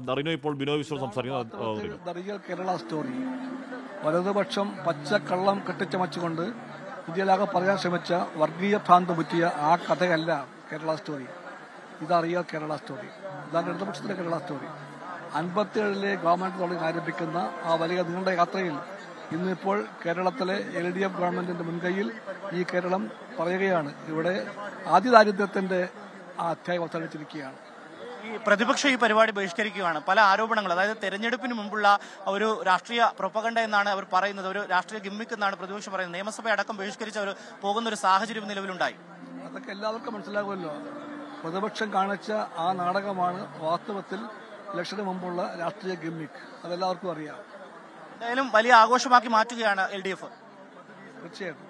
റിനു ഇപ്പോൾ ബിനോയ് വിശ്വം സംസാരിക്കുന്നത് real Kerala story. വലതുപക്ഷം പച്ചക്കള്ളം കെട്ടിച്ചമച്ചുകൊണ്ട് ഇന്ത്യയിലാകെ പറയാൻ ശ്രമിച്ച വർഗീയ ഭ്രാന്തം പറ്റിയ ആ കഥയല്ല കേരള സ്റ്റോറി. ഇതാ റിയൽ കേരള സ്റ്റോറി. ഇതാണ് ഇടതുപക്ഷത്തിലെ കേരള സ്റ്റോറി. 57 ഗവൺമെന്റ് ആരംഭിക്കുന്ന ആ വലിയ നീണ്ട യാത്രയിൽ ഇന്നിപ്പോൾ കേരളത്തിലെ LDF ഗവൺമെന്റിന്റെ മുൻകൈയിൽ ഈ കേരളം പറയുകയാണ്, ഇവിടെ അതിദാരിദ്ര്യത്തിന്റെ ആ അധ്യായം അവസാനിച്ചിരിക്കുകയാണ്. ഈ പ്രതിപക്ഷം ഈ പരിപാടി ബഹിഷ്കരിക്കുകയാണ്. പല ആരോപണങ്ങൾ, അതായത് തെരഞ്ഞെടുപ്പിന് മുമ്പുള്ള ഒരു രാഷ്ട്രീയ പ്രൊപ്പഗണ്ട എന്നാണ് അവർ പറയുന്നത്, ഒരു രാഷ്ട്രീയ ഗിമ്മിക്ക് എന്നാണ് പ്രതിപക്ഷം പറയുന്നത്. നിയമസഭ അടക്കം ബഹിഷ്കരിച്ച് അവർ പോകുന്ന ഒരു സാഹചര്യം നിലവിലുണ്ടായി. അതൊക്കെ എല്ലാവർക്കും മനസ്സിലാകുമല്ലോ. പ്രതിപക്ഷം കാണിച്ച ആ നാടകമാണ് വാസ്തവത്തിൽ ഇലക്ഷന് മുമ്പുള്ള രാഷ്ട്രീയ ഗിമ്മിക്ക്. അതെല്ലാവർക്കും അറിയാം. എന്തായാലും വലിയ ആഘോഷമാക്കി മാറ്റുകയാണ് LDF. തീർച്ചയായിട്ടും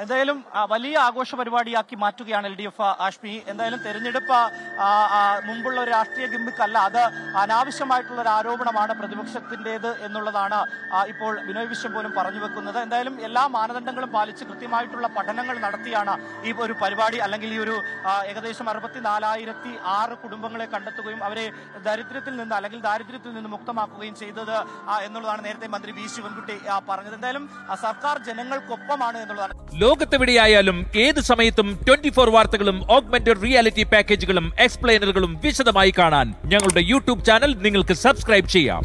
എന്തായാലും വലിയ ആഘോഷ പരിപാടിയാക്കി മാറ്റുകയാണ് LDF. ആഷ്മി, എന്തായാലും തെരഞ്ഞെടുപ്പ് മുമ്പുള്ള ഒരു രാഷ്ട്രീയ ഗിമ്മിക്കല്ല, അത് അനാവശ്യമായിട്ടുള്ള ഒരു ആരോപണമാണ് പ്രതിപക്ഷത്തിന്റേത് എന്നുള്ളതാണ് ഇപ്പോൾ ബിനോയ് വിശ്വം പോലും പറഞ്ഞു വെക്കുന്നത്. എന്തായാലും എല്ലാ മാനദണ്ഡങ്ങളും പാലിച്ച് കൃത്യമായിട്ടുള്ള പഠനങ്ങൾ നടത്തിയാണ് ഈ ഒരു പരിപാടി, അല്ലെങ്കിൽ ഈ ഒരു ഏകദേശം 64,006 കുടുംബങ്ങളെ കണ്ടെത്തുകയും അവരെ ദരിദ്രത്തിൽ നിന്ന് മുക്തമാക്കുകയും ചെയ്തത് എന്നുള്ളതാണ് നേരത്തെ മന്ത്രി വി ശിവൻകുട്ടി പറഞ്ഞത്. എന്തായാലും സർക്കാർ ജനങ്ങൾക്കൊപ്പമാണ് എന്നുള്ളതാണ്. ലോകത്തെവിടെയായാലും ഏത് സമയത്തും 24 വാർത്തകളും ഓഗ്മെന്റഡ് റിയാലിറ്റി പാക്കേജുകളും എക്സ്പ്ലെയിനറുകളും വിശദമായി കാണാൻ ഞങ്ങളുടെ YouTube ചാനൽ നിങ്ങൾക്ക് സബ്സ്ക്രൈബ് ചെയ്യാം.